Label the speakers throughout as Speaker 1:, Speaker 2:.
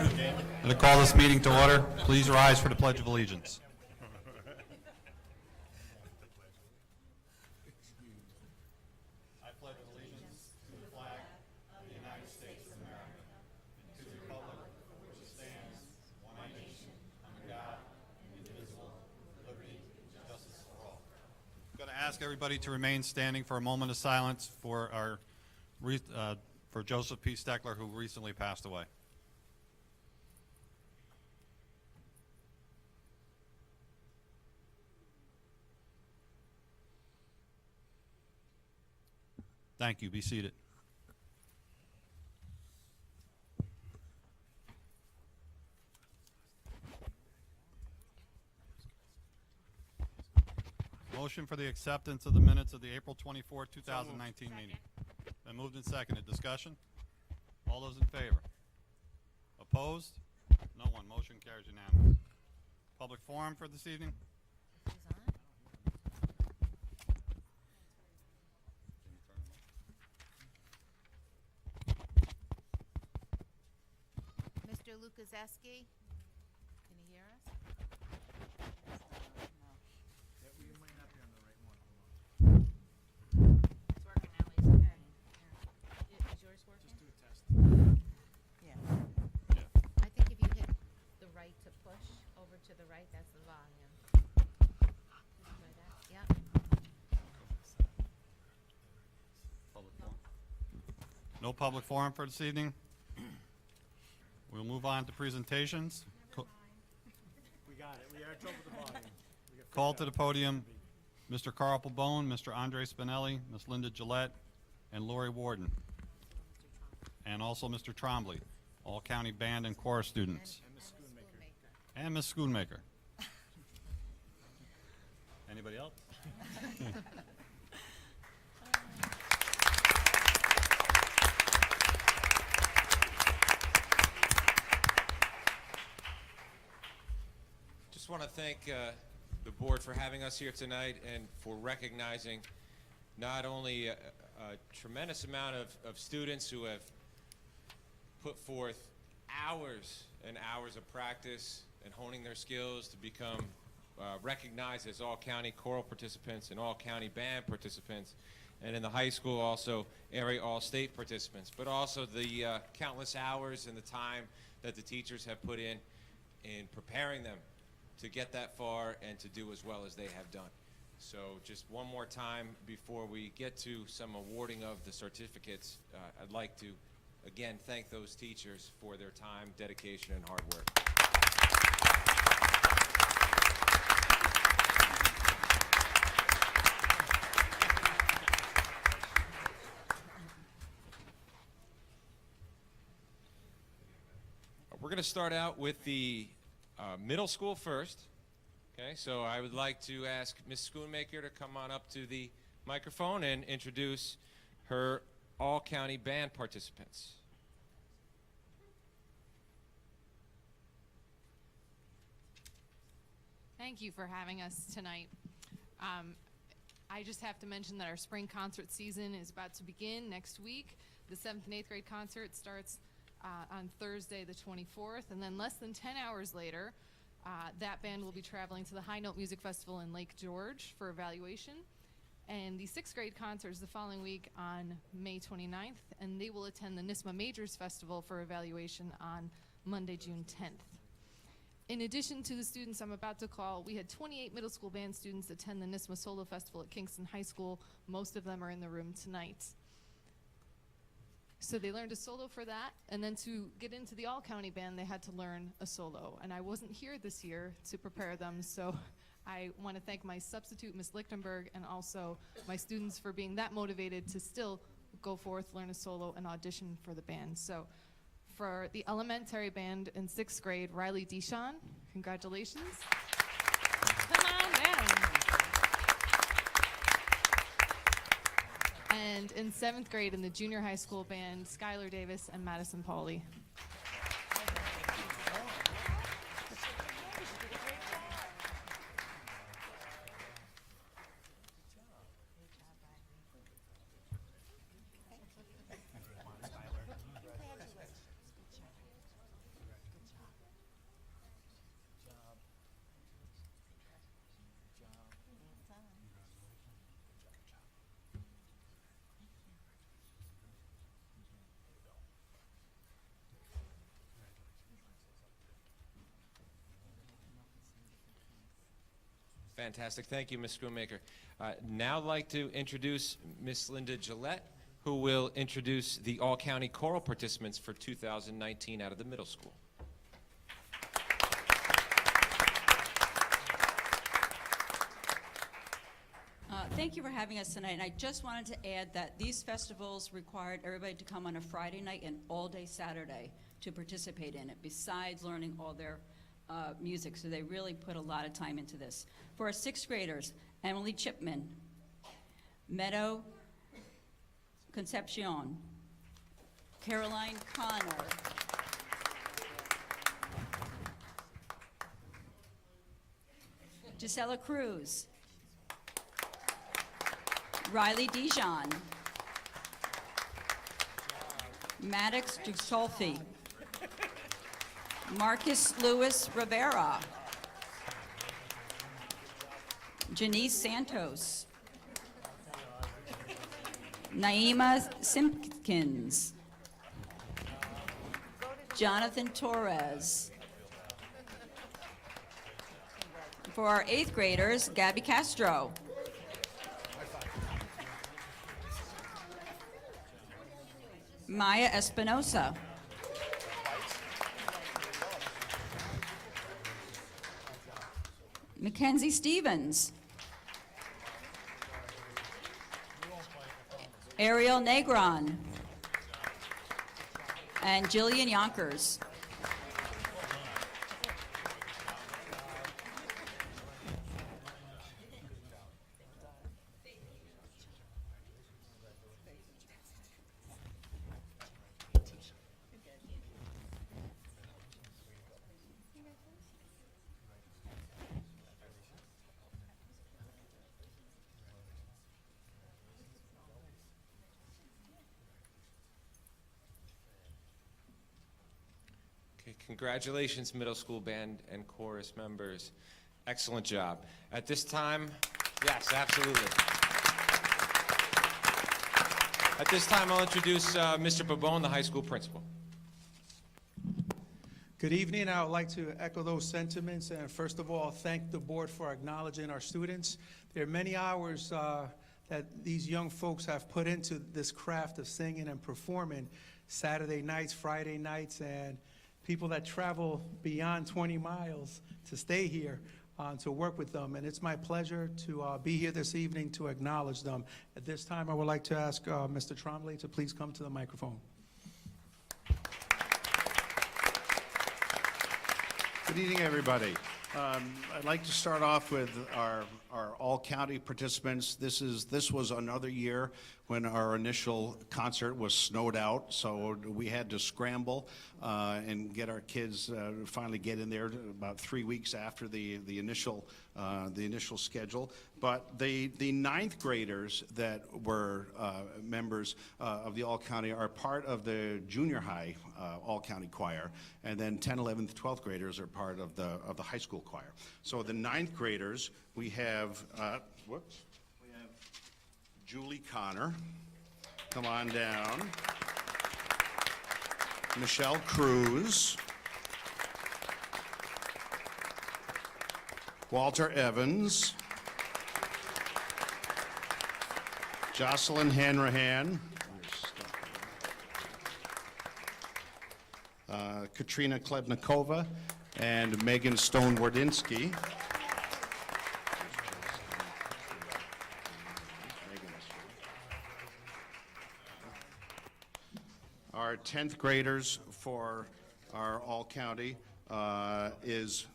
Speaker 1: I'm going to call this meeting to order. Please rise for the Pledge of Allegiance. I pledge allegiance to the flag of the United States of America, and to the republic for which it stands, one nation, under God, indivisible, with liberty and justice for all. I'm going to ask everybody to remain standing for a moment of silence for for Joseph P. Steckler, who recently passed away. Thank you. Be seated. Motion for the acceptance of the minutes of the April 24, 2019 meeting. Been moved and seconded. Discussion? All those in favor? Opposed? No one. Motion carries unanimous. Public forum for this evening?
Speaker 2: Mr. Lukaseski, can you hear us?
Speaker 3: You might not be on the right one. Hold on.
Speaker 2: It's working now, Lisa. Okay. Is yours working?
Speaker 3: Just do a test.
Speaker 2: Yeah.
Speaker 1: Yeah.
Speaker 2: I think if you hit the right to push over to the right, that's the volume. Try that. Yep.
Speaker 1: Public forum? No public forum for this evening? We'll move on to presentations.
Speaker 3: We got it. We had trouble with the volume. We got
Speaker 1: Call
Speaker 3: figured
Speaker 1: to the
Speaker 3: out.
Speaker 1: podium Mr. Carl Pabone, Mr. Andre Spinelli, Ms. Linda Gillette, and Lori Warden, and also Mr. Trombley, all county band and chorus students,
Speaker 3: And Ms. Schoonmaker.
Speaker 1: and Ms. Schoonmaker. Anybody else?
Speaker 4: Just want to thank the board for having us here tonight and for recognizing not only a tremendous amount of students who have put forth hours and hours of practice and honing their skills to become recognized as all-county choral participants and all-county band participants, and in the high school also area all-state participants, but also the countless hours and the time that the teachers have put in preparing them to get that far and to do as well as they have done. So just one more time before we get to some awarding of the certificates, I'd like to again thank those teachers for their time, dedication, and hard work. We're going to start out with the middle school first. Okay, so I would like to ask Ms. Schoonmaker to come on up to the microphone and introduce her all-county band participants.
Speaker 5: Thank you for having us tonight. I just have to mention that our spring concert season is about to begin next week. The 7th and 8th grade concert starts on Thursday the 24th, and then less than 10 hours later, that band will be traveling to the High Note Music Festival in Lake George for evaluation. And the 6th grade concert is the following week on May 29th, and they will attend the NISMA Majors Festival for evaluation on Monday, June 10th. In addition to the students I'm about to call, we had 28 middle school band students attend the NISMA Solo Festival at Kingston High School. Most of them are in the room tonight. So they learned a solo for that, and then to get into the all-county band, they had to learn a solo. And I wasn't here this year to prepare them, so I want to thank my substitute, Ms. Lichtenberg, and also my students for being that motivated to still go forth, learn a solo, and audition for the band. So for the elementary band in 6th grade, Riley Dishon, congratulations. Come on down. And in 7th grade in the junior high school band, Skylar Davis and Madison Pauley.
Speaker 4: Fantastic. Thank you, Ms. Schoonmaker. Now I'd like to introduce Ms. Linda Gillette, who will introduce the all-county choral participants for 2019 out of the middle school.
Speaker 6: Thank you for having us tonight. And I just wanted to add that these festivals required everybody to come on a Friday night and all-day Saturday to participate in it, besides learning all their music. So they really put a lot of time into this. For our sixth graders, Emily Chipman, Meadow Concepcion, Caroline Connor, Gisela Cruz, Riley Dijon, Maddox Gisolfi, Marcus Lewis Rivera, Janice Santos, Naima Simpkins, Jonathan Torres. For our eighth graders, Gabby Castro, Maya Espinosa, Mackenzie Stevens, Ariel Negron, and Jillian Yonkers.
Speaker 4: Okay, congratulations, middle school band and chorus members. Excellent job. At this time, yes, absolutely. At this time, I'll introduce Mr. Babone, the high school principal.
Speaker 7: Good evening. I would like to echo those sentiments and first of all thank the board for acknowledging our students. There are many hours that these young folks have put into this craft of singing and performing Saturday nights, Friday nights, and people that travel beyond 20 miles to stay here to work with them. And it's my pleasure to be here this evening to acknowledge them. At this time, I would like to ask Mr. Trombley to please come to the microphone.
Speaker 8: Good evening, everybody. I'd like to start off with our all-county participants. This was another year when our initial concert was snowed out, so we had to scramble and get our kids finally get in there about 3 weeks after the initial schedule. But the ninth graders that were members of the all-county are part of the junior high all-county choir, and then 10th, 11th, 12th graders are part of the high school choir. So the ninth graders, we have Julie Connor, come on down. Michelle Cruz, Walter Evans, Jocelyn Hanrahan, Katrina Klebnikova, and Megan Stone-Wardinsky. Our 10th graders for our all-county is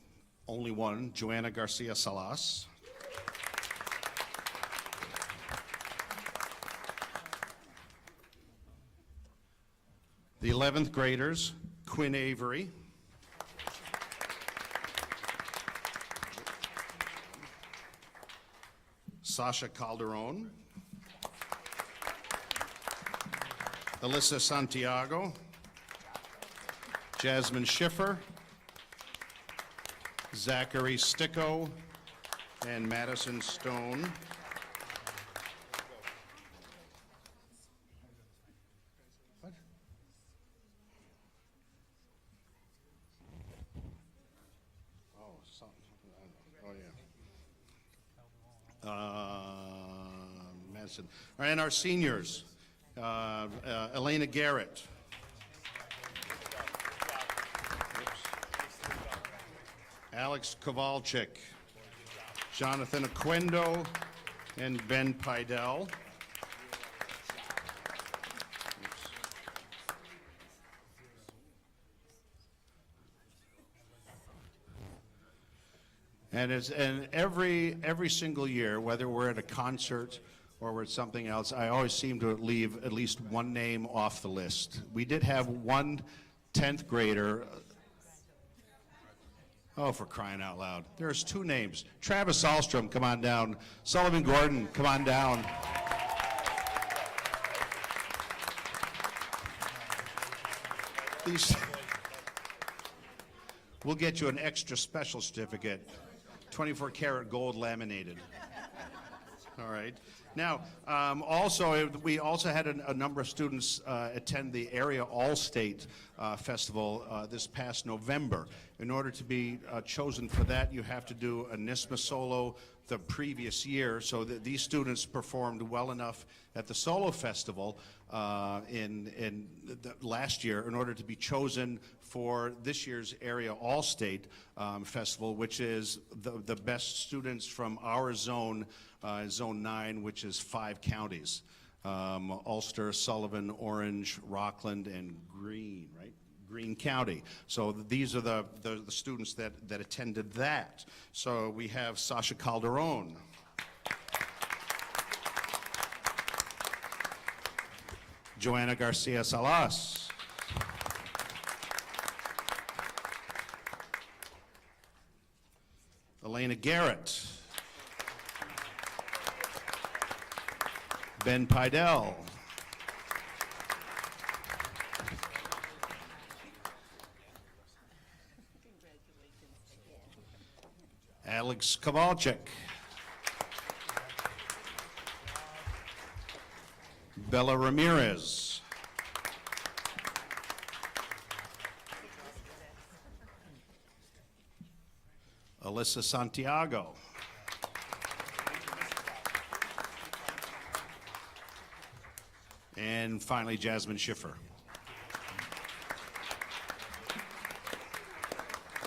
Speaker 8: only one, Joanna Garcia Salas. The 11th graders, Quinn Avery. Sasha Calderon. Alyssa Santiago, Jasmine Schiffer, Zachary Sticko, and Madison Stone. What? Oh, something. Oh, yeah. Madison. All right, and our seniors, Elena Garrett. Alex Kowalczyk, Jonathan Aquendo, and Ben Pidell. And every single year, whether we're at a concert or we're at something else, I always seem to leave at least one name off the list. We did have one 10th grader. Oh, for crying out loud. There's two names. Travis Alstrom, come on down. Sullivan Gordon, come on down. We'll get you an extra special certificate, 24 karat gold laminated. All right. Now, we also had a number of students attend the Area All-State Festival this past November. In order to be chosen for that, you have to do a NISMA solo the previous year, so that these students performed well enough at the solo festival last year in order to be chosen for this year's Area All-State Festival, which is the best students from our zone, Zone 9, which is 5 counties. Ulster, Sullivan, Orange, Rockland, and Greene, right? Greene County. So these are the students that attended that. So we have Sasha Calderon. Joanna Garcia Salas. Elena Garrett. Ben Pidell. Alex Kowalczyk. Bella Ramirez. Alyssa Santiago. And finally, Jasmine Schiffer.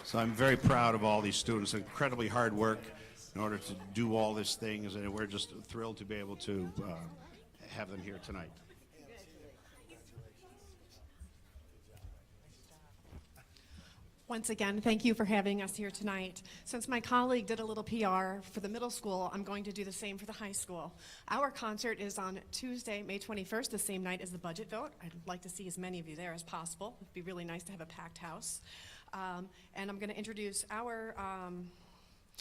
Speaker 8: So I'm very proud of all these students, incredibly hard work in order to do all these things, and we're just thrilled to be able to have them here tonight.
Speaker 9: Once again, thank you for having us here tonight. Since my colleague did a little PR for the middle school, I'm going to do the same for the high school. Our concert is on Tuesday, May 21st, the same night as the budget vote. I'd like to see as many of you there as possible. It'd be really nice to have a packed house. And I'm going to introduce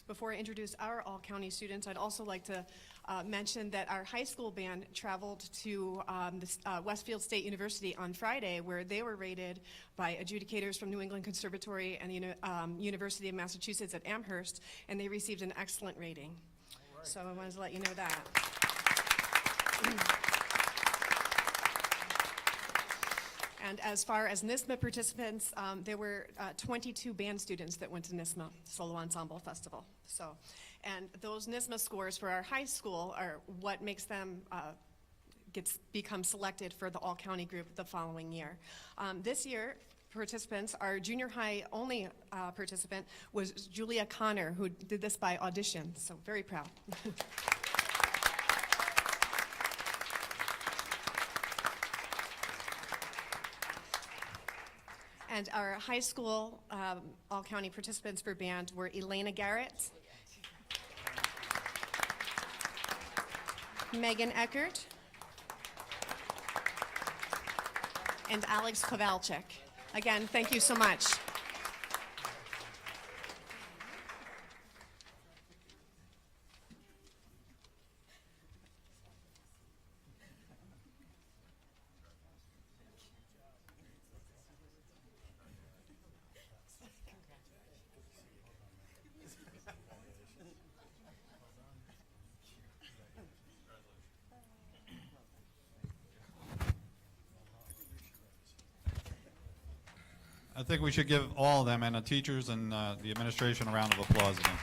Speaker 9: before I introduce our all-county students, I'd also like to mention that our high school band traveled to Westfield State University on Friday, where they were rated by adjudicators from New England Conservatory and the University of Massachusetts at Amherst, and they received an excellent rating. Right. So I wanted to let you know that. And as far as NISMA participants, there were 22 band students that went to NISMA Solo Ensemble Festival. So, and those NISMA scores for our high school are what makes them become selected for the all-county group the following year. This year, participants, our junior high only participant was Julia Connor, who did this by audition. So very proud. And our high school all-county participants for band were Elena Garrett, Megan Eckert, and Alex Kowalczyk. Again, thank you so much.
Speaker 1: I think we should give all of them and the teachers and the administration a round of applause again.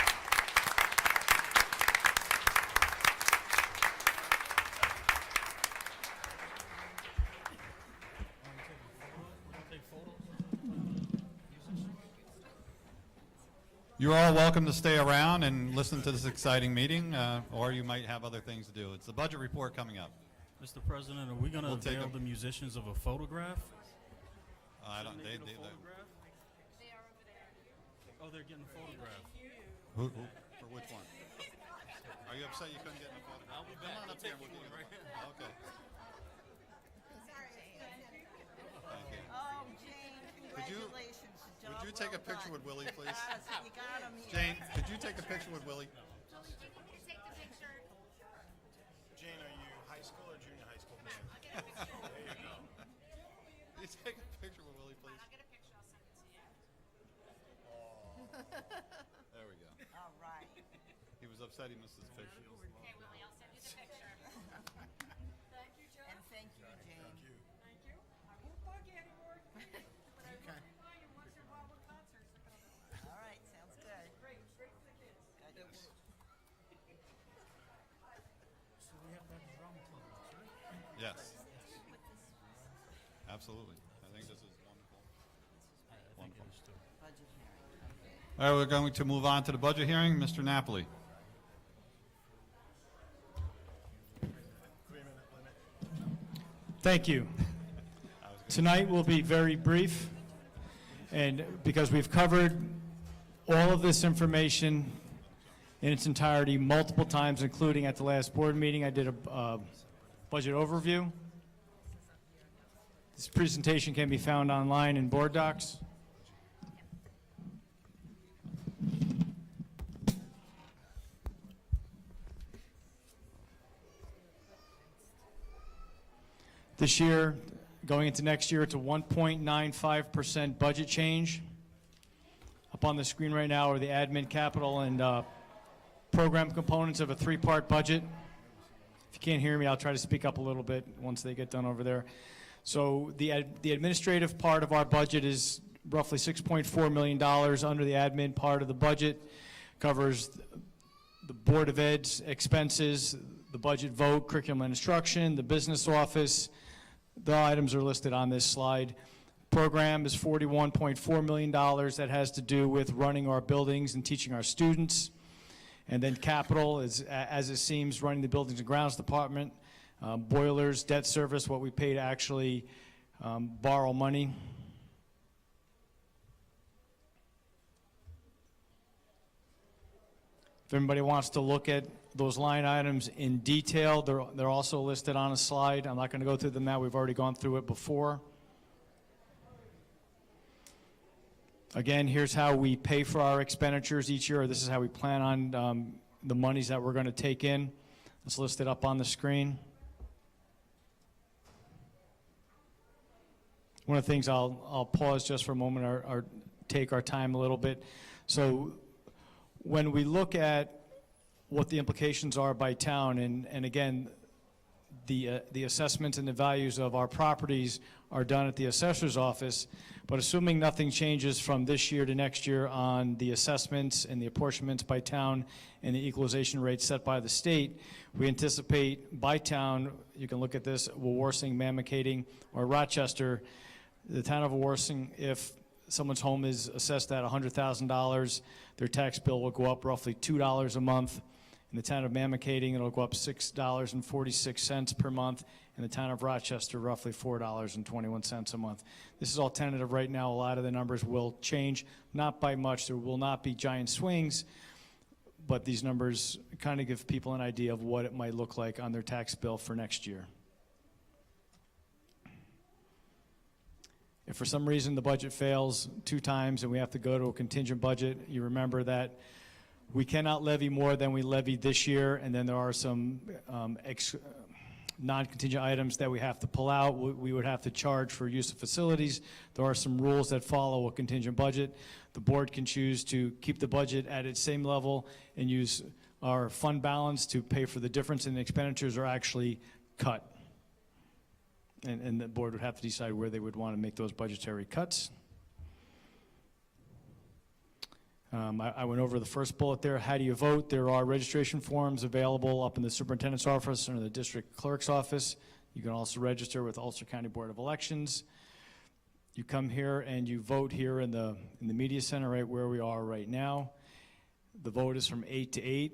Speaker 10: You're all welcome to stay around and listen to this exciting meeting, or you might have other things to do. It's the budget report coming up.
Speaker 11: Mr. President, are we going to
Speaker 10: We'll take
Speaker 11: avail
Speaker 10: a-
Speaker 11: the musicians of a photograph?
Speaker 10: I don't,
Speaker 11: Shouldn't
Speaker 10: they,
Speaker 11: get a
Speaker 10: they,
Speaker 11: photograph? Oh, they're getting a photograph.
Speaker 10: who, for which one? Are you upset you couldn't get in a photograph?
Speaker 11: I'll be
Speaker 10: Come
Speaker 11: back.
Speaker 10: on
Speaker 11: I'll
Speaker 10: up here,
Speaker 11: take
Speaker 10: we'll
Speaker 11: you
Speaker 10: get
Speaker 11: one
Speaker 10: you.
Speaker 11: right
Speaker 10: Okay. Thank you.
Speaker 12: Oh, Jane, congratulations.
Speaker 10: Would you take a picture with Willie, please?
Speaker 12: Yes, you got him here.
Speaker 10: Jane, could you take a picture with Willie?
Speaker 3: Jane, are you high school or junior high school? Man? There you go.
Speaker 10: You take a picture with Willie, please? There we go.
Speaker 12: All right.
Speaker 10: He was upset he missed his picture.
Speaker 12: And thank you, Jane. Thank you. I won't bug you anymore. All right, sounds good. Great for the kids. Good.
Speaker 3: So we have that drum club, right?
Speaker 10: Yes. Absolutely. I think this is wonderful. Wonderful.
Speaker 12: Budget hearing.
Speaker 10: All right, we're going to move on to the budget hearing. Mr. Napoli.
Speaker 3: 3-minute limit.
Speaker 7: Thank you. Tonight will be very brief, and because we've covered all of this information in its entirety multiple times, including at the last board meeting, I did a budget overview. This presentation can be found online in board docs. This year, going into next year, it's a 1.95% budget change. Up on the screen right now are the admin, capital, and program components of a 3-part budget. If you can't hear me, I'll try to speak up a little bit once they get done over there. So the administrative part of our budget is roughly $6.4 million. Under the admin part of the budget covers the Board of Ed's expenses, the budget vote, curriculum and instruction, the business office. The items are listed on this slide. Program is $41.4 million. That has to do with running our buildings and teaching our students. And then capital is, as it seems, running the buildings and grounds department, boilers, debt service, what we pay to actually borrow money. If anybody wants to look at those line items in detail, they're also listed on a slide. I'm not going to go through them now. We've already gone through it before. Again, here's how we pay for our expenditures each year. This is how we plan on the monies that we're going to take in. It's listed up on the screen. One of the things I'll pause just for a moment or take our time a little bit. So when we look at what the implications are by town, and again, the assessments and the values of our properties are done at the assessor's office, but assuming nothing changes from this year to next year on the assessments and the apportionments by town and the equalization rates set by the state, we anticipate by town, you can look at this, Wawarsing, Mamakating, or Rochester, the town of Wawarsing, if someone's home is assessed at $100,000, their tax bill will go up roughly $2 a month. In the town of Mamakating, it'll go up $6.46 per month. In the town of Rochester, roughly $4.21 a month. This is all tentative right now. A lot of the numbers will change, not by much. There will not be giant swings, but these numbers kind of give people an idea of what it might look like on their tax bill for next year. If for some reason the budget fails 2 times and we have to go to a contingent budget, you remember that we cannot levy more than we levied this year, and then there are some non-contingent items that we have to pull out. We would have to charge for use of facilities. There are some rules that follow a contingent budget. The board can choose to keep the budget at its same level and use our fund balance to pay for the difference in the expenditures, or actually cut. And the board would have to decide where they would want to make those budgetary cuts. I went over the first bullet there. How do you vote? There are registration forms available up in the superintendent's office or the district clerk's office. You can also register with Ulster County Board of Elections. You come here and you vote here in the media center, right where we are right now.
Speaker 13: The vote is from 8 to 8.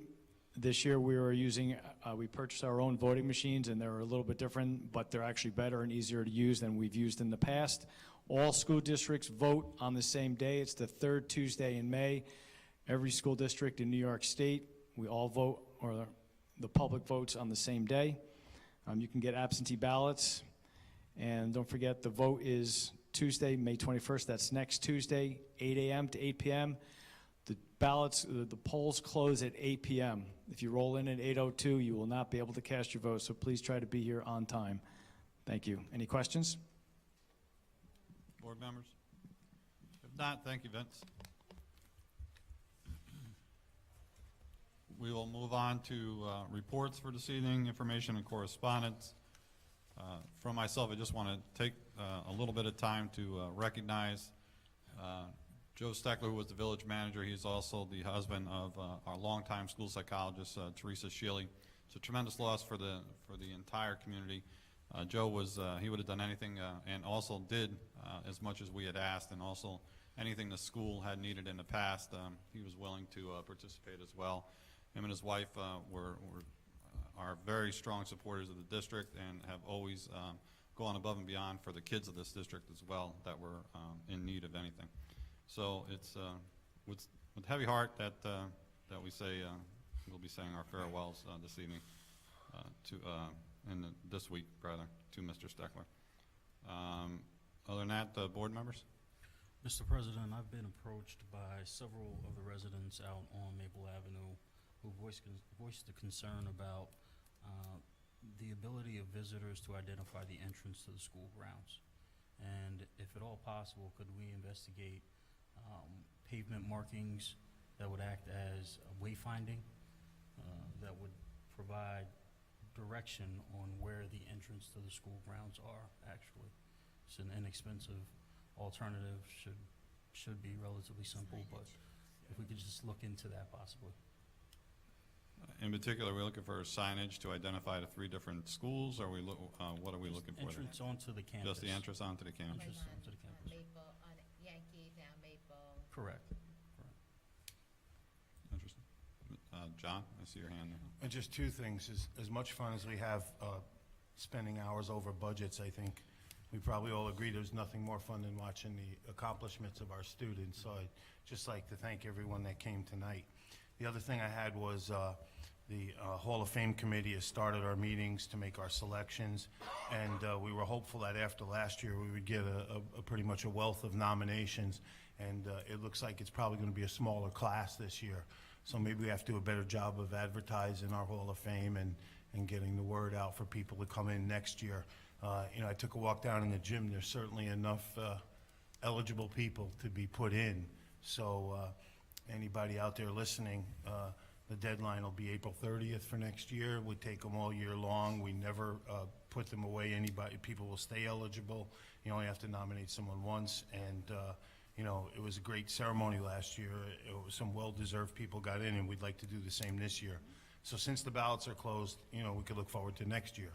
Speaker 13: This year we were using, we purchased our own voting machines, and they're a little bit different, but they're actually better and easier to use than we've used in the past. All school districts vote on the same day. It's the third Tuesday in May. Every school district in New York State, we all vote, or the public votes on the same day. You can get absentee ballots. And don't forget, the vote is Tuesday, May 21st. That's next Tuesday, 8 a.m. to 8 p.m. The ballots, the polls close at 8 p.m. If you roll in at 8:02, you will not be able to cast your vote, so please try to be here on time. Thank you. Any questions?
Speaker 10: Board members? If not, thank you, Vince. We will move on to reports for this evening, information and correspondence. From myself, I just want to take a little bit of time to recognize Joe Steckler, who was the village manager. He's also the husband of our longtime school psychologist, Teresa Shealy. It's a tremendous loss for the entire community. Joe was, he would have done anything and also did as much as we had asked, and also anything the school had needed in the past, he was willing to participate as well. Him and his wife are very strong supporters of the district and have always gone above and beyond for the kids of this district as well that were in need of anything. So it's with heavy heart that we say we'll be saying our farewells this evening this week rather to Mr. Steckler. Other than that, board members.
Speaker 11: Mr. President, I've been approached by several of the residents out on Maple Avenue who voiced the concern about the ability of visitors to identify the entrance to the school grounds. And if at all possible, could we investigate pavement markings that would act as wayfinding, that would provide direction on where the entrance to the school grounds are actually. It's an inexpensive alternative, should be relatively simple, but if we could just look into that possibly.
Speaker 10: In particular, we're looking for signage to identify the 3 different schools, or what are we looking for?
Speaker 11: Entrance onto the campus.
Speaker 10: Just the entrance onto the campus.
Speaker 11: Entrance onto the campus.
Speaker 2: Maple, on Yankee, down Maple.
Speaker 11: Correct.
Speaker 10: Interesting. John, I see your hand there.
Speaker 3: And just 2 things. As much fun as we have spending hours over budgets, I think we probably all agree there's nothing more fun than watching the accomplishments of our students. So I'd just like to thank everyone that came tonight. The other thing I had was the Hall of Fame committee has started our meetings to make our selections, and we were hopeful that after last year we would get a pretty much a wealth of nominations, and it looks like it's probably going to be a smaller class this year. So maybe we have to do a better job of advertising our Hall of Fame and getting the word out for people to come in next year. You know, I took a walk down in the gym. There's certainly enough eligible people to be put in. So anybody out there listening, the deadline will be April 30th for next year. We take them all year long. We never put them away. People will stay eligible. You only have to nominate someone once. And you know, it was a great ceremony last year. Some well-deserved people got in, and we'd like to do the same this year. So since the ballots are closed, you know, we could look forward to next year.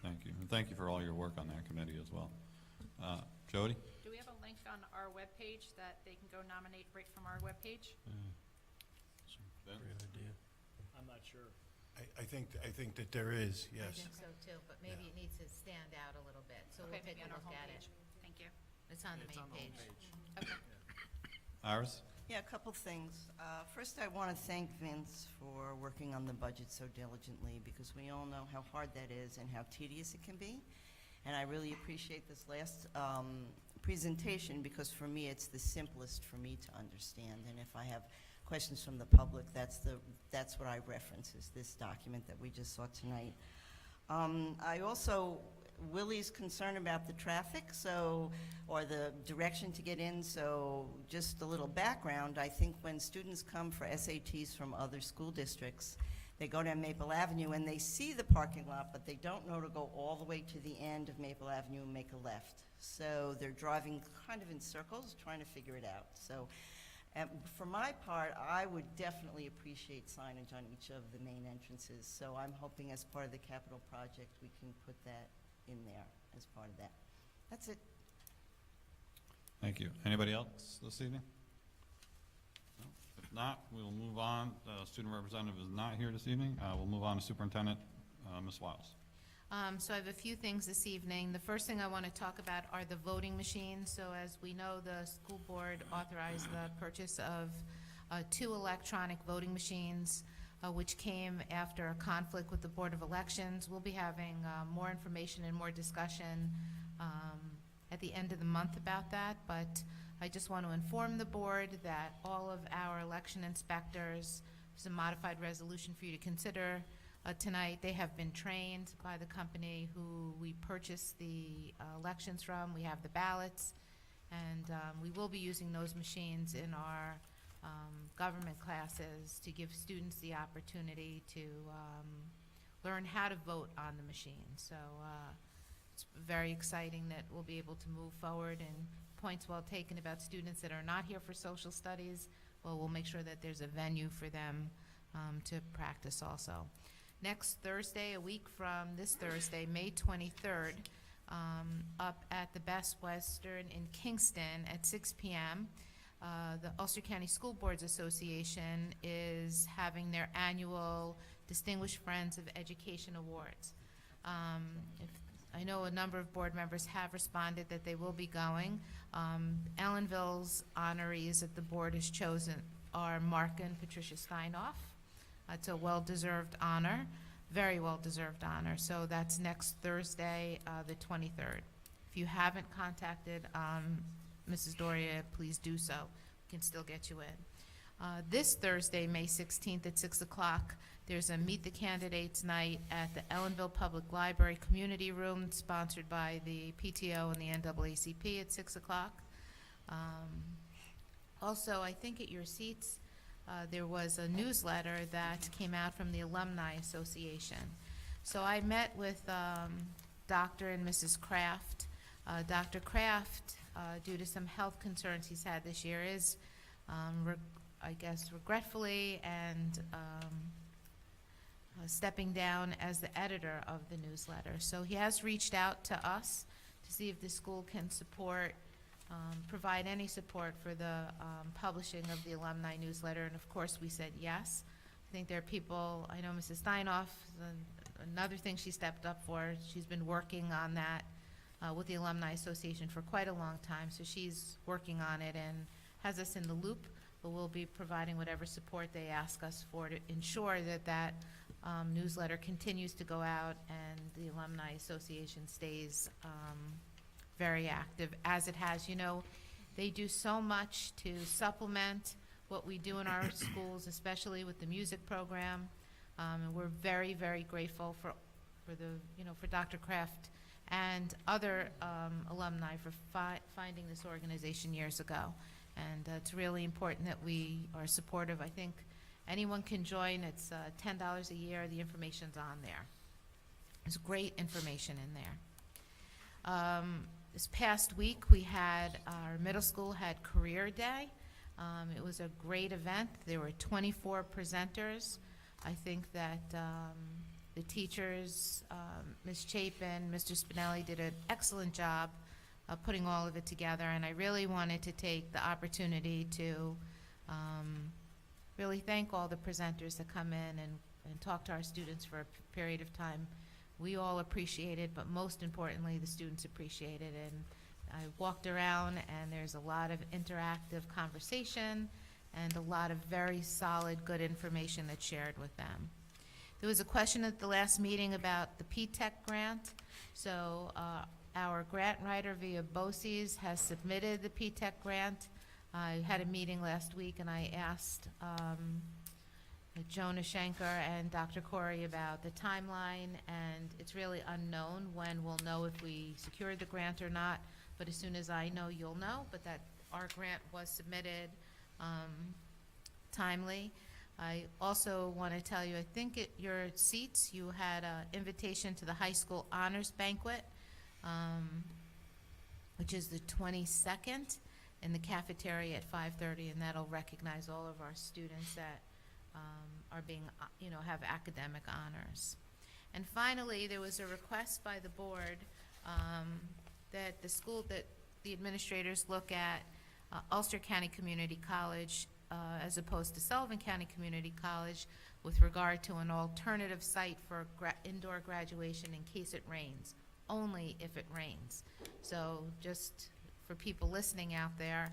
Speaker 10: Thank you. And thank you for all your work on that committee as well. Jody?
Speaker 14: Do we have a link on our webpage that they can go nominate right from our webpage?
Speaker 11: Great idea.
Speaker 12: I'm not sure.
Speaker 3: I think that there is,
Speaker 2: I
Speaker 3: yes.
Speaker 2: think so too, but maybe it needs to stand out a little bit, so we'll
Speaker 14: Okay,
Speaker 2: take
Speaker 14: maybe
Speaker 2: a
Speaker 14: on our
Speaker 2: look at it.
Speaker 14: homepage. Thank you.
Speaker 2: It's on the
Speaker 12: It's
Speaker 2: main
Speaker 12: on the
Speaker 2: page.
Speaker 12: homepage.
Speaker 14: Okay.
Speaker 10: Iris?
Speaker 12: Yeah, a couple things. First, I want to thank Vince for working on the budget so diligently, because we all know how hard that is and how tedious it can be. And I really appreciate this last presentation, because for me, it's the simplest for me to understand. And if I have questions from the public, that's what I reference, is this document that we just saw tonight. I also, Willie's concerned about the traffic, or the direction to get in, so just a little background. I think when students come for SATs from other school districts, they go down Maple Avenue and they see the parking lot, but they don't know to go all the way to the end of Maple Avenue and make a left. So they're driving kind of in circles, trying to figure it out. So for my part, I would definitely appreciate signage on each of the main entrances. So I'm hoping as part of the capital project, we can put that in there as part of that. That's it.
Speaker 10: Thank you. Anybody else this evening? No? If not, we'll move on. The student representative is not here this evening. We'll move on to Superintendent, Ms. Wiles.
Speaker 2: So I have a few things this evening. The first thing I want to talk about are the voting machines. So as we know, the school board authorized the purchase of 2 electronic voting machines, which came after a conflict with the Board of Elections. We'll be having more information and more discussion at the end of the month about that, but I just want to inform the board that all of our election inspectors, there's a modified resolution for you to consider tonight. They have been trained by the company who we purchased the elections from. We have the ballots, and we will be using those machines in our government classes to give students the opportunity to learn how to vote on the machine. So it's very exciting that we'll be able to move forward, and points well taken about students that are not here for social studies. Well, we'll make sure that there's a venue for them to practice also. Next Thursday, a week from this Thursday, May 23rd, up at the Best Western in Kingston at 6 p.m., the Ulster County School Boards Association is having their annual Distinguished Friends of Education Awards. I know a number of board members have responded that they will be going. Ellenville's honorees that the board has chosen are Mark and Patricia Steinoff. It's a well-deserved honor, very well-deserved honor. So that's next Thursday, the 23rd. If you haven't contacted Mrs. Doria, please do so. We can still get you in. This Thursday, May 16th at 6 o'clock, there's a Meet the Candidates night at the Ellenville Public Library Community Room, sponsored by the PTO and the NAACP at 6 o'clock. Also, I think at your seats, there was a newsletter that came out from the Alumni Association. So I met with Dr. and Mrs. Kraft. Dr. Kraft, due to some health concerns he's had this year, is, I guess, regretfully and stepping down as the editor of the newsletter. So he has reached out to us to see if the school can support, provide any support for the publishing of the alumni newsletter, and of course we said yes. I think there are people, I know Mrs. Steinoff, another thing she stepped up for, she's been working on that with the Alumni Association for quite a long time, so she's working on it and has us in the loop, but we'll be providing whatever support they ask us for to ensure that that newsletter continues to go out and the Alumni Association stays very active as it has. You know, they do so much to supplement what we do in our schools, especially with the music program, and we're very, very grateful for Dr. Kraft and other alumni for finding this organization years ago. And it's really important that we are supportive. I think anyone can join. It's $10 a year. The information's on there. There's great information in there. This past week, we had, our middle school had Career Day. It was a great event. There were 24 presenters. I think that the teachers, Ms. Chapin, Mr. Spinelli did an excellent job of putting all of it together, and I really wanted to take the opportunity to really thank all the presenters that come in and talk to our students for a period of time. We all appreciate it, but most importantly, the students appreciate it. And I walked around, and there's a lot of interactive conversation and a lot of very solid, good information that's shared with them. There was a question at the last meeting about the P-TECH grant. So our grant writer via BOCES has submitted the P-TECH grant. I had a meeting last week, and I asked Jonah Schenker and Dr. Corey about the timeline, and it's really unknown when we'll know if we secured the grant or not, but as soon as I know, you'll know, but that our grant was submitted timely. I also want to tell you, I think at your seats, you had an invitation to the high school honors banquet, which is the 22nd in the cafeteria at 5:30, and that'll recognize all of our students that are being, have academic honors. And finally, there was a request by the board that the administrators look at Ulster County Community College as opposed to Sullivan County Community College, with regard to an alternative site for indoor graduation in case it rains, only if it rains. So just for people listening out there,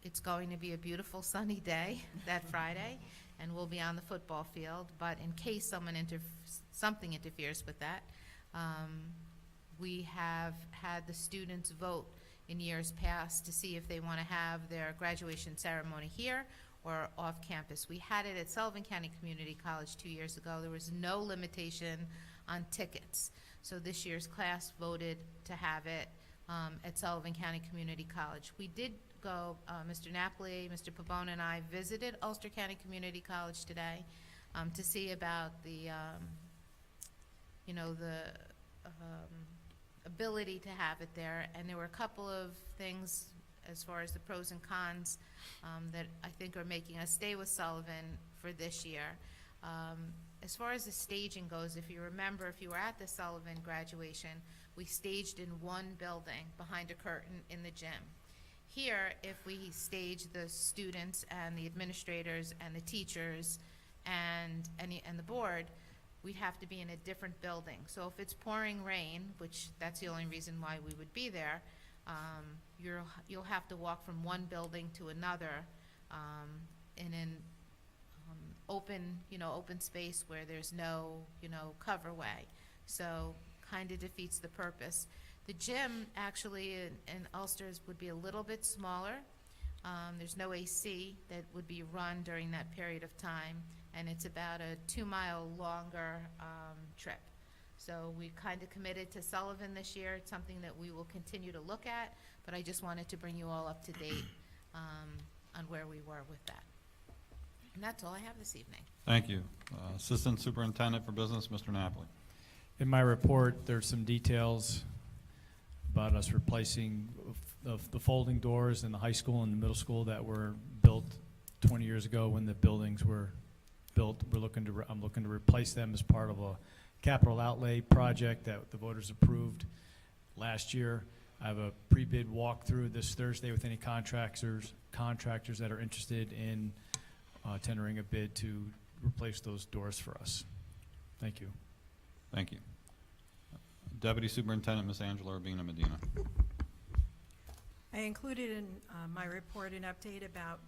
Speaker 2: it's going to be a beautiful sunny day that Friday, and we'll be on the football field. But in case something interferes with that, we have had the students vote in years past to see if they want to have their graduation ceremony here or off campus. We had it at Sullivan County Community College 2 years ago. There was no limitation on tickets. So this year's class voted to have it at Sullivan County Community College. We did go, Mr. Napoli, Mr. Pavone, and I visited Ulster County Community College today to see about the, ability to have it there. And there were a couple of things as far as the pros and cons that I think are making us stay with Sullivan for this year. As far as the staging goes, if you remember, if you were at the Sullivan graduation, we staged in one building behind a curtain in the gym. Here, if we stage the students and the administrators and the teachers and the board, we'd have to be in a different building. So if it's pouring rain, which that's the only reason why we would be there, you'll have to walk from one building to another in an open space where there's no, coverway. So kind of defeats the purpose. The gym actually in Ulster's would be a little bit smaller. There's no AC that would be run during that period of time, and it's about a 2-mile longer trip. So we kind of committed to Sullivan this year. It's something that we will continue to look at, but I just wanted to bring you all up to date on where we were with that. And that's all I have this evening.
Speaker 10: Thank you. Assistant Superintendent for Business, Mr. Napoli.
Speaker 13: In my report, there's some details about us replacing the folding doors in the high school and the middle school that were built 20 years ago when the buildings were built. I'm looking to replace them as part of a capital outlay project that the voters approved last year. I have a pre-bid walkthrough this Thursday with any contractors that are interested in tendering a bid to replace those doors for us. Thank you.
Speaker 10: Thank you. Deputy Superintendent, Ms. Angela Urbina Medina.
Speaker 15: I included in my report an update about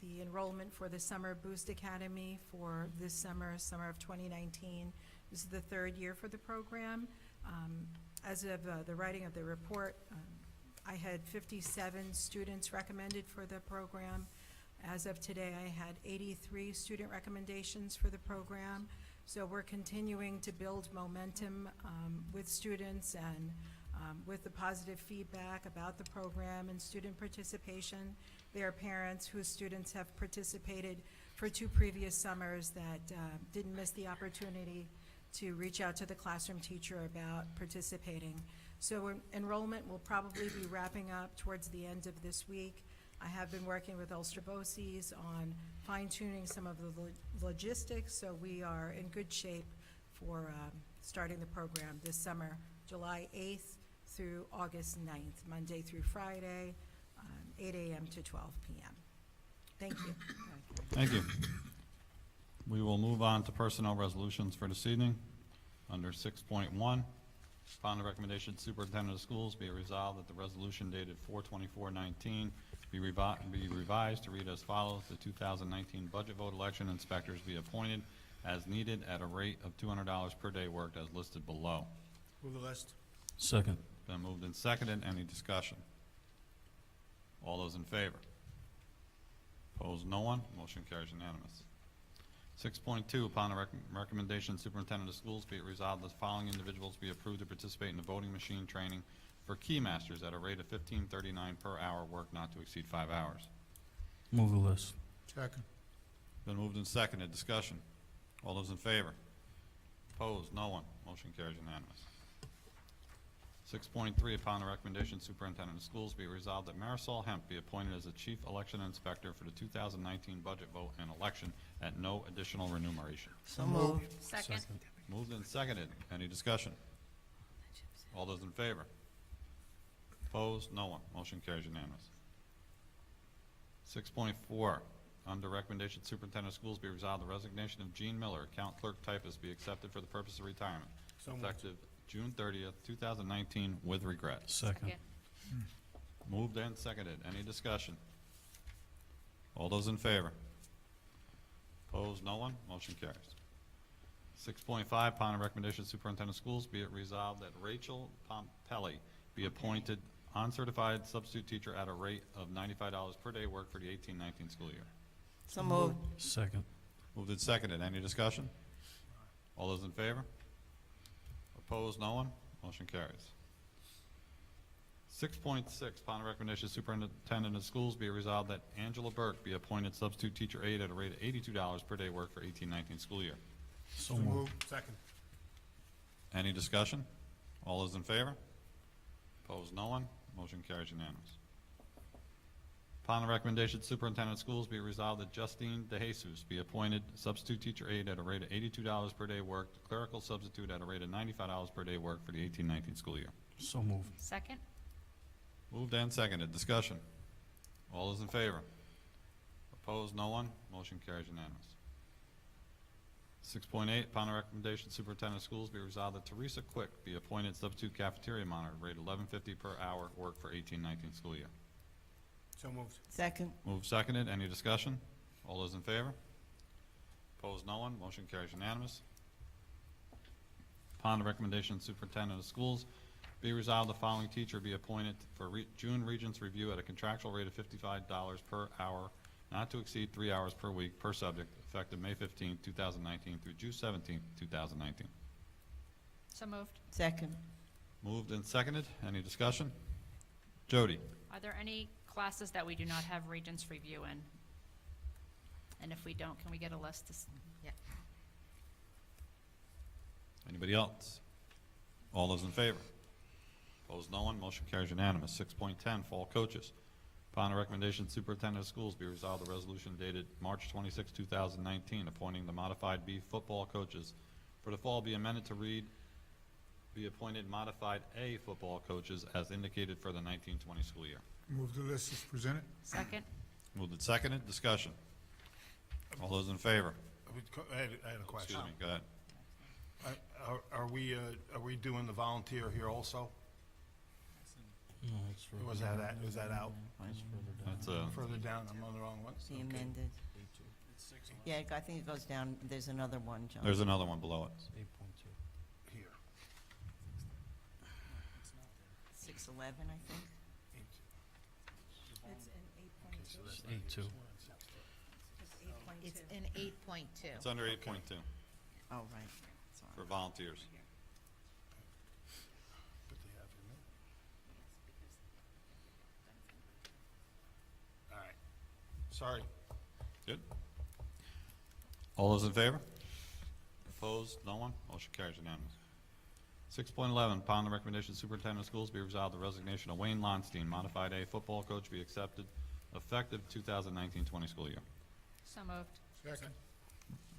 Speaker 15: the enrollment for the Summer Boost Academy for this summer of 2019. This is the third year for the program. As of the writing of the report, I had 57 students recommended for the program. As of today, I had 83 student recommendations for the program. So we're continuing to build momentum with students and with the positive feedback about the program and student participation. There are parents whose students have participated for 2 previous summers that didn't miss the opportunity to reach out to the classroom teacher about participating. So enrollment will probably be wrapping up towards the end of this week. I have been working with Ulster BOCES on fine-tuning some of the logistics, so we are in good shape for starting the program this summer, July 8th through August 9th, Monday through Friday, 8 a.m. to 12 p.m. Thank you.
Speaker 10: Thank you. We will move on to personnel resolutions for this evening. Under 6.1, upon the recommendation of the Superintendent of Schools, be it resolved that the resolution dated 4/24/19 be revised to read as follows. The 2019 budget vote election inspectors be appointed as needed at a rate of $200 per day worked as listed below.
Speaker 3: Move the list.
Speaker 11: Second.
Speaker 10: Been moved and seconded. Any discussion? All those in favor? Opposed, no one. Motion carries unanimous. 6.2, upon the recommendation of the Superintendent of Schools, be it resolved that the following individuals be approved to participate in the voting machine training for Keymasters at a rate of $15.39 per hour, work not to exceed 5 hours.
Speaker 11: Move the list.
Speaker 3: Second.
Speaker 10: Been moved and seconded. Discussion. All those in favor? Opposed? No one. Motion carries unanimous. 6.3, upon the recommendation of the Superintendent of Schools, be it resolved that Marisol Hemp be appointed as the Chief Election Inspector for the 2019 budget vote and election at no additional remuneration.
Speaker 12: So moved.
Speaker 2: Second.
Speaker 10: Moved and seconded. Any discussion? All those in favor? Opposed? No one. Motion carries unanimous. 6.4, under recommendation superintendent of schools, be resolved the resignation of Jean Miller, account clerk typist, be accepted for the purpose of retirement,
Speaker 3: So moved.
Speaker 10: effective June 30th, 2019, with regret.
Speaker 11: Second.
Speaker 10: Moved and seconded. Any discussion? All those in favor? Opposed, no one? Motion carries. 6.5, upon the recommendation of superintendent of schools, be it resolved that Rachel Pompelli be appointed uncertified substitute teacher at a rate of $95 per day work for the 18-19 school year.
Speaker 12: So moved.
Speaker 11: Second.
Speaker 10: Moved and seconded. Any discussion? All those in favor? Opposed, no one? Motion carries. 6.6, upon the recommendation of superintendent of schools, be it resolved that Angela Burke be appointed substitute teacher aide at a rate of $82 per day work for 18-19 school year.
Speaker 11: So moved.
Speaker 3: Second.
Speaker 10: Any discussion? All those in favor? Opposed, no one? Motion carries unanimous. Upon the recommendation of superintendent of schools, be it resolved that Justine DeJesus be appointed substitute teacher aide at a rate of $82 per day worked, clerical substitute at a rate of $95 per day worked for the 18-19 school year.
Speaker 11: So moved.
Speaker 14: Second?
Speaker 10: Moved and seconded. Discussion. All those in favor? Opposed, no one? Motion carries unanimous. 6.8, upon the recommendation of superintendent of schools, be resolved that Teresa Quick be appointed substitute cafeteria monitor, rate $11.50 per hour, work for 18-19 school year.
Speaker 3: So moved.
Speaker 12: Second.
Speaker 10: Moved, seconded. Any discussion? All those in favor? Opposed, no one. Motion carries unanimous. Upon the recommendation of superintendent of schools, be resolved the following teacher be appointed for June Regents Review at a contractual rate of $55 per hour, not to exceed 3 hours per week per subject, effective May 15, 2019 through June 17, 2019.
Speaker 14: So moved.
Speaker 12: Second.
Speaker 10: Moved and seconded. Any discussion? Jody?
Speaker 14: Are there any classes that we do not have Regents review in? And if we don't, can we get a list to, yeah.
Speaker 10: Anybody else? All those in favor? Opposed, no one. Motion carries unanimous. 6.10, fall coaches. Upon the recommendation of superintendent of schools, be resolved the resolution dated March 26, 2019, appointing the modified B football coaches for the fall be amended to read, be appointed modified A football coaches as indicated for the 1920 school year.
Speaker 16: Move the list as presented.
Speaker 14: Second?
Speaker 10: Moved and seconded. Discussion. All those in favor?
Speaker 3: I had a question.
Speaker 10: Excuse me. Go ahead.
Speaker 3: Are we doing the volunteer here also?
Speaker 11: No, it's further
Speaker 3: Was
Speaker 11: down.
Speaker 3: that is that out?
Speaker 11: It's further down.
Speaker 10: That's
Speaker 3: Further down, I'm on the wrong one?
Speaker 12: The
Speaker 3: Okay.
Speaker 12: amended. Yeah, I think it goes down. There's another one, John.
Speaker 10: There's another one below it.
Speaker 11: It's 8.2.
Speaker 3: Here.
Speaker 12: 611, I think.
Speaker 15: It's in 8.2.
Speaker 11: It's 8.2.
Speaker 2: It's in 8.2.
Speaker 10: It's under 8.2
Speaker 12: Oh, right. Sorry.
Speaker 10: for volunteers.
Speaker 3: But they have it, no? All right. Sorry.
Speaker 10: Good. All those in favor? Opposed? No one? Motion carries unanimous. 6.11, upon the recommendation of superintendent of schools, be resolved the resignation of Wayne Lonstein, modified A football coach, be accepted effective 2019-20 school year.
Speaker 14: So moved.
Speaker 16: Second.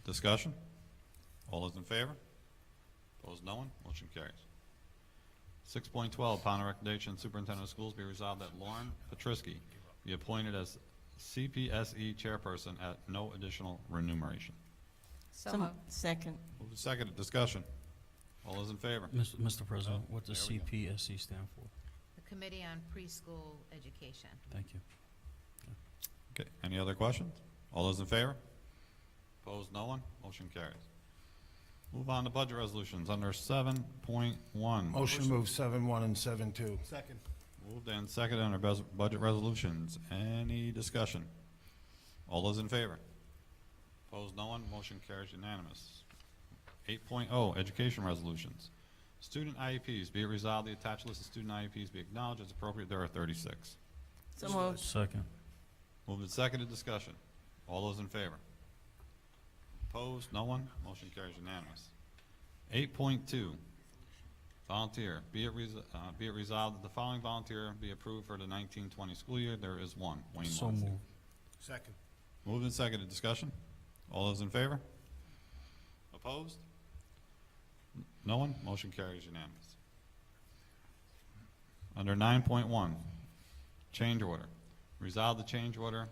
Speaker 10: Discussion? All those in favor? Opposed? No one? Motion carries. 6.12, upon the recommendation of superintendent of schools, be resolved that Lauren Patrisky be appointed as CPSE chairperson at no additional remuneration.
Speaker 14: So moved.
Speaker 12: Second.
Speaker 10: Moved and seconded. Discussion. All those in favor?
Speaker 11: Mr. President, what does
Speaker 10: there we go.
Speaker 11: CPSC stand for?
Speaker 2: The Committee on Preschool Education.
Speaker 11: Thank you.
Speaker 10: Okay, any other questions? All those in favor? Opposed, no one? Motion carries. Move on to budget resolutions under 7.1.
Speaker 3: Motion move 7.1 and 7.2. Second.
Speaker 10: Moved and seconded under budget resolutions. Any discussion? All those in favor? Opposed, no one? Motion carries unanimous. 8.0, education resolutions. Student IEPs, be it resolved the attached list of student IEPs be acknowledged as appropriate. There are 36.
Speaker 12: So moved.
Speaker 11: Second.
Speaker 10: Moved and seconded. Discussion. All those in favor? Opposed? No one? Motion carries unanimous. 8.2, volunteer. Be it resolved that the following volunteer be approved for the 1920 school year. There is one. Wayne
Speaker 11: So
Speaker 10: Lonstein.
Speaker 11: moved.
Speaker 3: Second.
Speaker 10: Moved and seconded. Discussion. All those in favor? Opposed? No one? Motion carries unanimous. Under 9.1, change order. Resolve the change order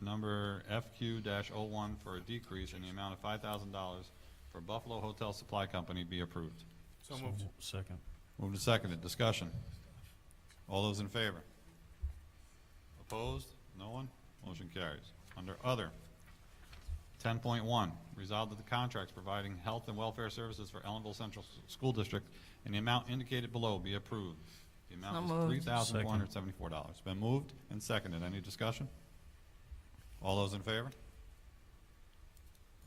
Speaker 10: number FQ-01 for a decrease in the amount of $5,000 for Buffalo Hotel Supply Company be approved.
Speaker 3: So moved.
Speaker 11: Second.
Speaker 10: Moved and seconded. Discussion. All those in favor? Opposed? No one? Motion carries. Under Other, 10.1, resolved that the contracts providing health and welfare services for Ellenville Central School District in the amount indicated below be approved. The amount
Speaker 12: So
Speaker 10: is
Speaker 12: moved.
Speaker 10: $3,474. Been moved and seconded. Any discussion? All those in favor?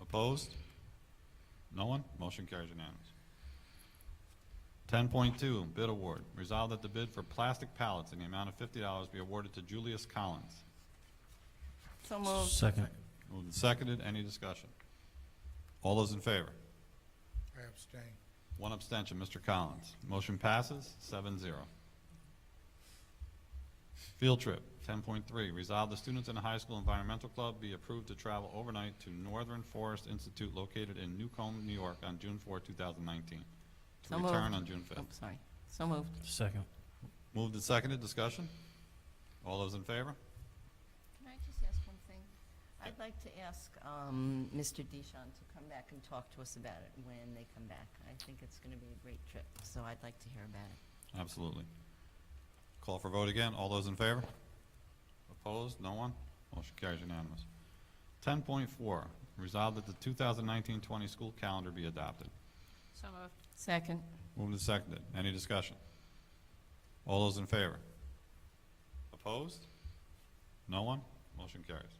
Speaker 10: Opposed? No one? Motion carries unanimous. 10.2, bid award. Resolved that the bid for plastic pallets in the amount of $50 be awarded to Julius Collins.
Speaker 12: So moved.
Speaker 11: Second.
Speaker 10: Moved and seconded. Any discussion? All those in favor?
Speaker 3: I abstain.
Speaker 10: One abstention, Mr. Collins. Motion passes 7-0. Field trip, 10.3, resolve the students in the high school environmental club be approved to travel overnight to Northern Forest Institute located in Newcomb, New York on June 4, 2019. To
Speaker 12: So
Speaker 10: return
Speaker 12: moved.
Speaker 10: on June 5th.
Speaker 12: Oh, sorry. So moved.
Speaker 11: Second.
Speaker 10: Moved and seconded. Discussion? All those in favor?
Speaker 12: Can I just ask one thing? I'd like to ask Mr. Dishon to come back and talk to us about it when they come back. I think it's going to be a great trip, so I'd like to hear about it.
Speaker 10: Absolutely. Call for vote again. All those in favor? Opposed? No one? Motion carries unanimous. 10.4, resolve that the 2019-20 school calendar be adopted.
Speaker 14: So moved.
Speaker 12: Second.
Speaker 10: Moved and seconded. Any discussion? All those in favor? Opposed? No one? Motion carries.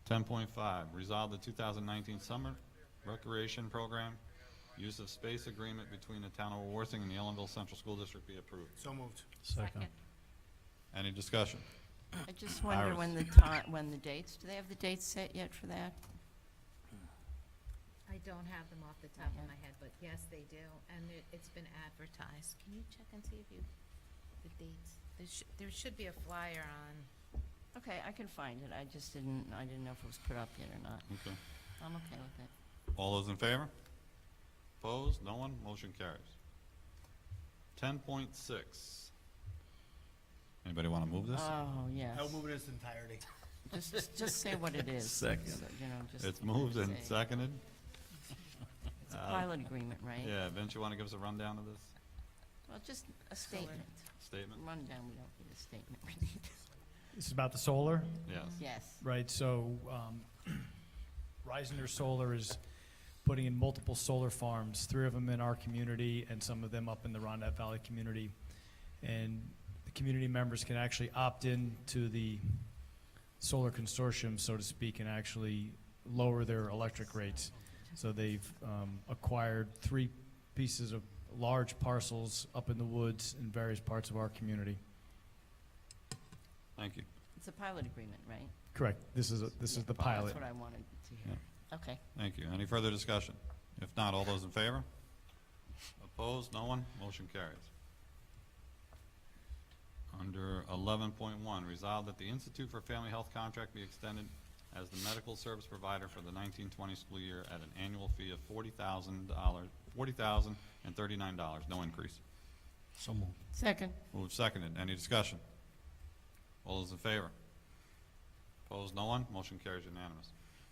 Speaker 10: 10.5, resolve the 2019 summer recreation program use of space agreement between the town of Worthing and the Ellenville Central School District be approved.
Speaker 3: So moved.
Speaker 11: Second.
Speaker 10: Any discussion?
Speaker 12: I just wonder
Speaker 10: Iris.
Speaker 12: when the dates, do they have the dates set yet for that?
Speaker 2: I don't have them off the top of my head, but yes, they do, and it's been advertised. Can you check and see if the dates? There should be a flyer on.
Speaker 12: Okay, I can find it. I didn't know if it was put up yet or not.
Speaker 10: Okay.
Speaker 12: I'm okay with it.
Speaker 10: All those in favor? Opposed? No one? Motion carries. 10.6. Anybody want to move this?
Speaker 12: Oh, yes.
Speaker 3: I'll move it in its entirety.
Speaker 12: Just say what it is.
Speaker 10: Second.
Speaker 12: So, you know, just
Speaker 10: It's moved and
Speaker 12: say.
Speaker 10: seconded.
Speaker 12: It's a pilot agreement, right?
Speaker 10: Yeah, Vince, you want to give us a rundown of this
Speaker 12: Well, just a statement.
Speaker 10: statement?
Speaker 12: Rundown, we don't need a statement. We need,
Speaker 13: This is about the solar,
Speaker 10: Yes.
Speaker 12: yes.
Speaker 13: right? So Reisner Solar is putting in multiple solar farms, 3 of them in our community and some of them up in the Rondat Valley community. And the community members can actually opt in to the solar consortium, so to speak, and actually lower their electric rates. So they've acquired 3 pieces of large parcels up in the woods in various parts of our community.
Speaker 10: Thank you.
Speaker 12: It's a pilot agreement, right?
Speaker 13: Correct. This is the pilot.
Speaker 12: That's what I wanted to hear. Okay.
Speaker 10: Thank you. Any further discussion? If not, all those in favor? Opposed? No one? Motion carries. Under 11.1, resolve that the Institute for Family Health contract be extended as the medical service provider for the 1920 school year at an annual fee of $40,039, no increase.
Speaker 11: So moved.
Speaker 12: Second.
Speaker 10: Moved seconded. Any discussion? All those in favor? Opposed? No one? Motion carries unanimous.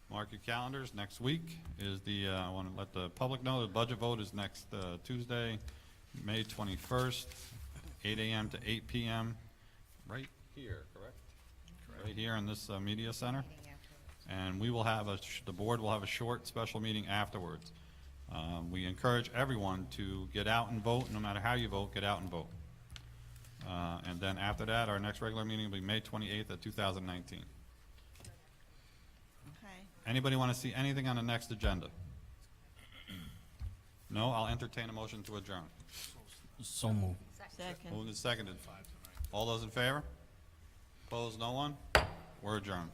Speaker 10: Mark your calendars. Next week is I want to let the public know the budget vote is next Tuesday, May 21st, 8 a.m. to 8 p.m. right here, correct? Right here in this media center. And we will have the board will have a short special meeting afterwards. We encourage everyone to get out and vote. No matter how you vote, get out and vote. And then after that, our next regular meeting will be May 28th of 2019.
Speaker 12: Okay.
Speaker 10: Anybody want to see anything on the next agenda? No? I'll entertain a motion to adjourn.
Speaker 11: So moved.
Speaker 12: Second.
Speaker 10: Moved and seconded. All those in favor? Opposed? No one? We're adjourned.